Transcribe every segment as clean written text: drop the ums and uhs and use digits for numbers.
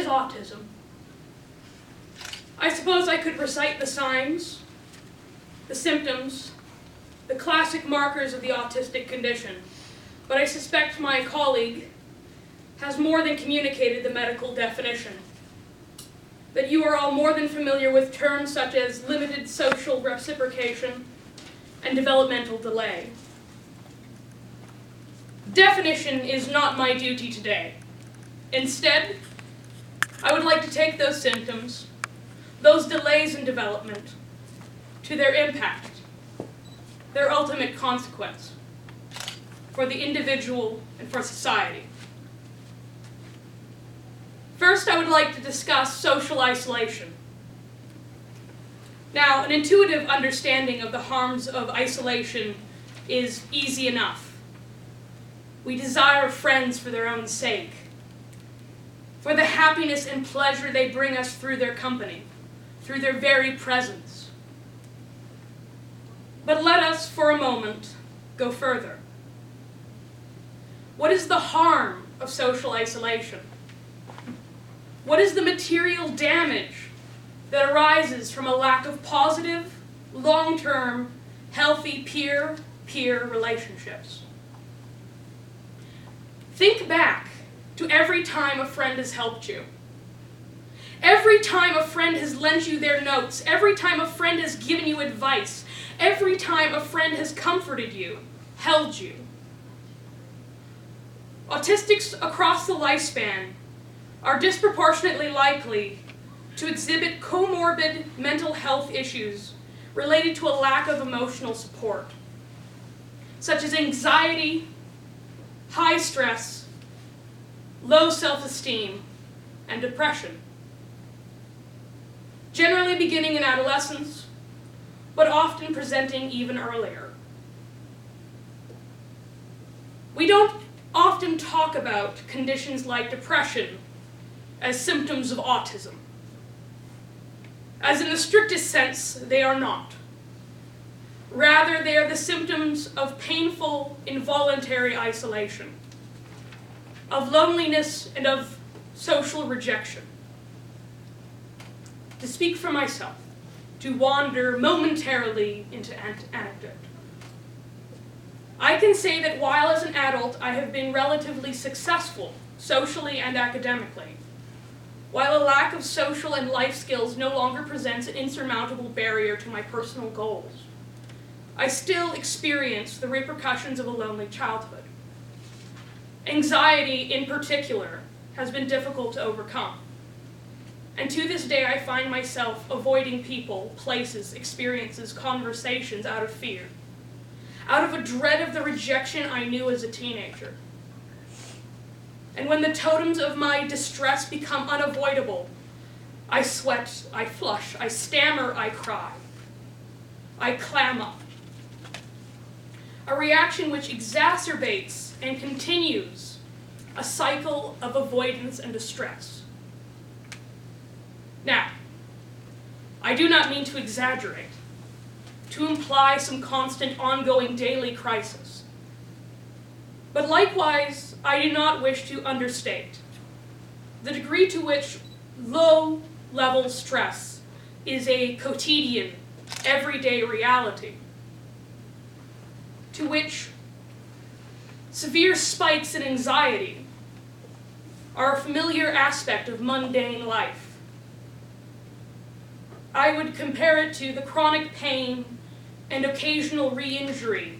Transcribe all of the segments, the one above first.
is autism? I suppose I could recite the signs, the symptoms, the classic markers of the autistic condition, but I suspect my colleague has more than communicated the medical definition. That you are all more than familiar with terms such as limited social reciprocation and developmental delay. Definition is not my duty today. Instead, I would like to take those symptoms, those delays in development, to their impact, their ultimate consequence for the individual and for society. First, I would like to discuss social isolation. Now, an intuitive understanding of the harms of isolation is easy enough. We desire friends for their own sake, for the happiness and pleasure they bring us through their company, through their very presence. But let us, for a moment, go further. What is the harm of social isolation? What is the material damage that arises from a lack of positive, long-term, healthy peer-peer relationships? Think back to every time a friend has helped you. Every time a friend has lent you their notes, every time a friend has given you advice, every time a friend has comforted you, held you. Autistics across the lifespan are disproportionately likely to exhibit comorbid mental health issues related to a lack of emotional support, such as anxiety, high stress, low self-esteem, and depression. Generally beginning in adolescence, but often presenting even earlier. We don't often talk about conditions like depression as symptoms of autism, as in the strictest sense they are not. Rather, they are the symptoms of painful, involuntary isolation, of loneliness and of social rejection. To speak for myself, to wander momentarily into anecdote. I can say that while as an adult I have been relatively successful, socially and academically, while a lack of social and life skills no longer presents an insurmountable barrier to my personal goals, I still experience the repercussions of a lonely childhood. Anxiety, in particular, has been difficult to overcome. And to this day, I find myself avoiding people, places, experiences, conversations out of fear, out of a dread of the rejection I knew as a teenager. And when the totems of my distress become unavoidable, I sweat, I flush, I stammer, I cry. I clam up. A reaction which exacerbates and continues a cycle of avoidance and distress. Now, I do not mean to exaggerate, to imply some constant, ongoing, daily crisis. But likewise, I do not wish to understate the degree to which low-level stress is a quotidian, everyday reality, to which severe spikes in anxiety are a familiar aspect of mundane life. I would compare it to the chronic pain and occasional re-injury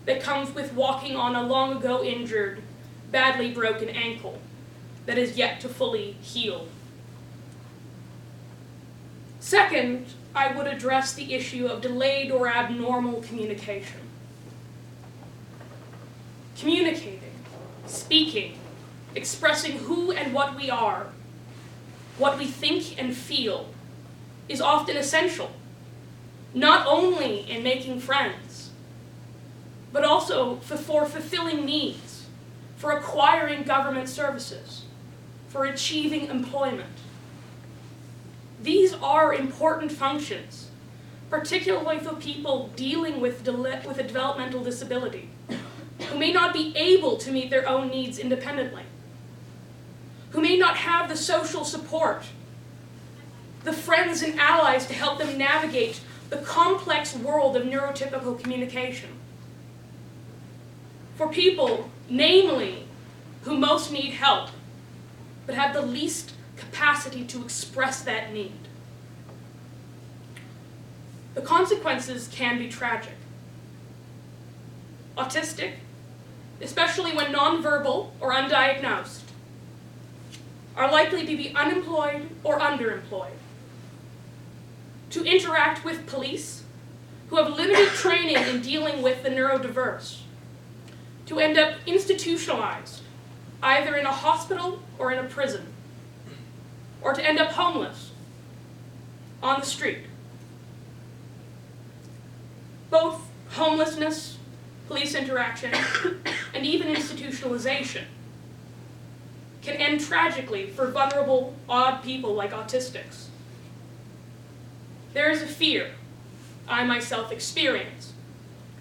that comes with walking on a long ago injured, badly broken ankle that is yet to fully heal. Second, I would address the issue of delayed or abnormal communication. Communicating, speaking, expressing who and what we are, what we think and feel, is often essential, not only in making friends, but also for fulfilling needs, for acquiring government services, for achieving employment. These are important functions, particularly for people dealing with a developmental disability, who may not be able to meet their own needs independently. who may not have the social support, the friends and allies to help them navigate the complex world of neurotypical communication. For people, namely, who most need help, but have the least capacity to express that need. The consequences can be tragic. Autistic, especially when nonverbal or undiagnosed, are likely to be unemployed or underemployed, to interact with police who have limited training in dealing with the neurodiverse, to end up institutionalized, either in a hospital or in a prison, or to end up homeless on the street. Both homelessness, police interaction, and even institutionalization can end tragically for vulnerable, odd people like autistics. There is a fear I myself experience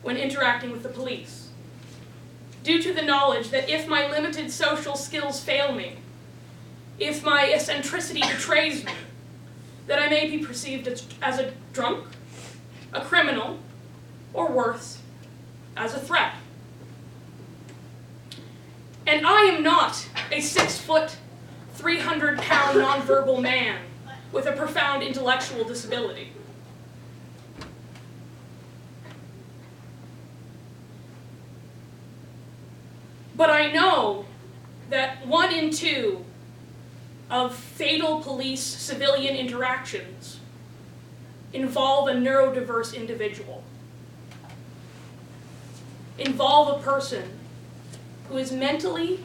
when interacting with the police, due to the knowledge that if my limited social skills fail me, if my eccentricity betrays me, that I may be perceived as a drunk, a criminal, or worse, as a threat. And I am not a 6-foot, 300-pound nonverbal man with a profound intellectual disability. But I know that 1 in 2 of fatal police-civilian interactions involve a neurodiverse individual, involve a person who is mentally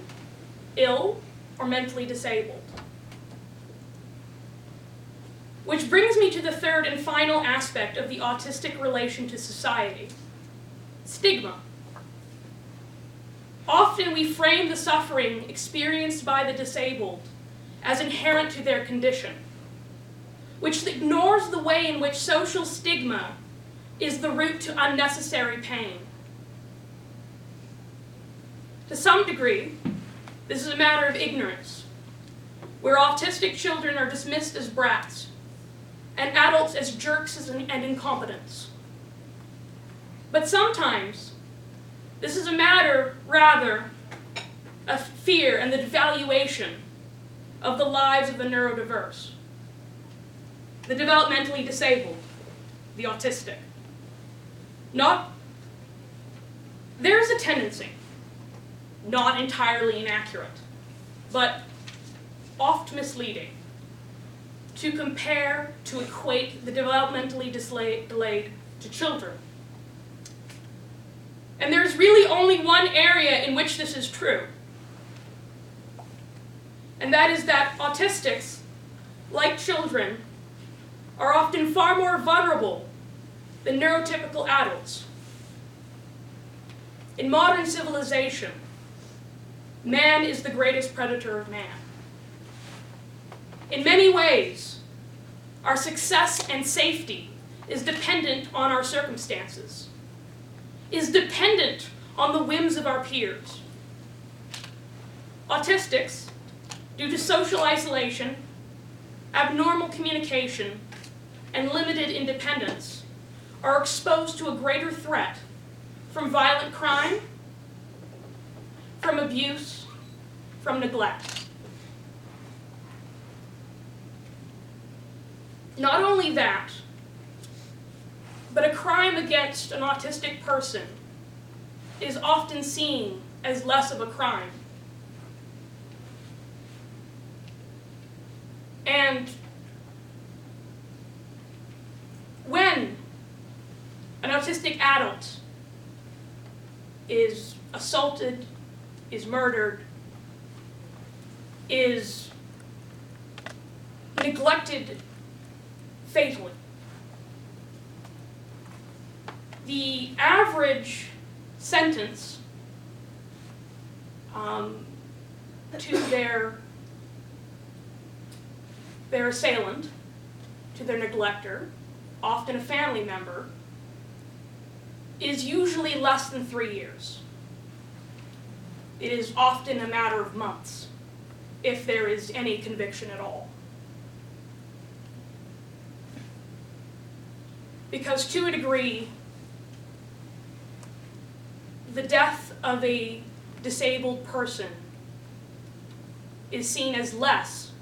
ill or mentally disabled. Which brings me to the third and final aspect of the autistic relation to society: stigma. Often we frame the suffering experienced by the disabled as inherent to their condition, which ignores the way in which social stigma is the route to unnecessary pain. To some degree, this is a matter of ignorance, where autistic children are dismissed as brats and adults as jerks and incompetents. But sometimes, this is a matter, rather, of fear and the devaluation of the lives of the neurodiverse, the developmentally disabled, the autistic. There is a tendency, not entirely inaccurate, but oft misleading, to compare, to equate the developmentally delayed to children. And there's really only one area in which this is true, and that is that autistics, like children, are often far more vulnerable than neurotypical adults. In modern civilization, man is the greatest predator of man. In many ways, our success and safety is dependent on our circumstances, is dependent on the whims of our peers. Autistics, due to social isolation, abnormal communication, and limited independence, are exposed to a greater threat from violent crime, from abuse, from neglect. Not only that, but a crime against an autistic person is often seen as less of a crime. And when an autistic adult is assaulted, is murdered, is neglected fatally, the average sentence to their assailant, to their neglector, often a family member, is usually less than 3 years. It is often a matter of months. if there is any conviction at all. Because to a degree, the death of a disabled person is seen as less.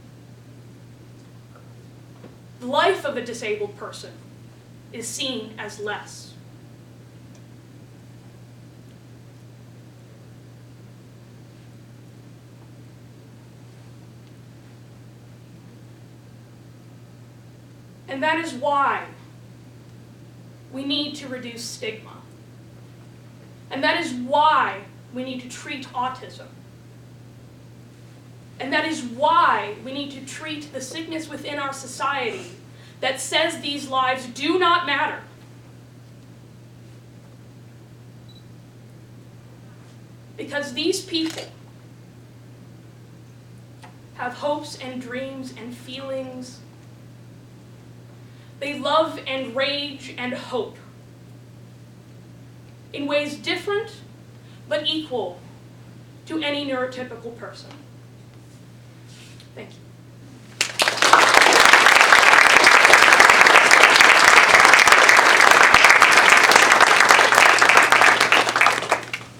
The life of a disabled person is seen as less. And that is why we need to reduce stigma. And that is why we need to treat autism. And that is why we need to treat the sickness within our society that says these lives do not matter. Because these people have hopes and dreams and feelings. They love and rage and hope in ways different but equal to any neurotypical person. Thank you.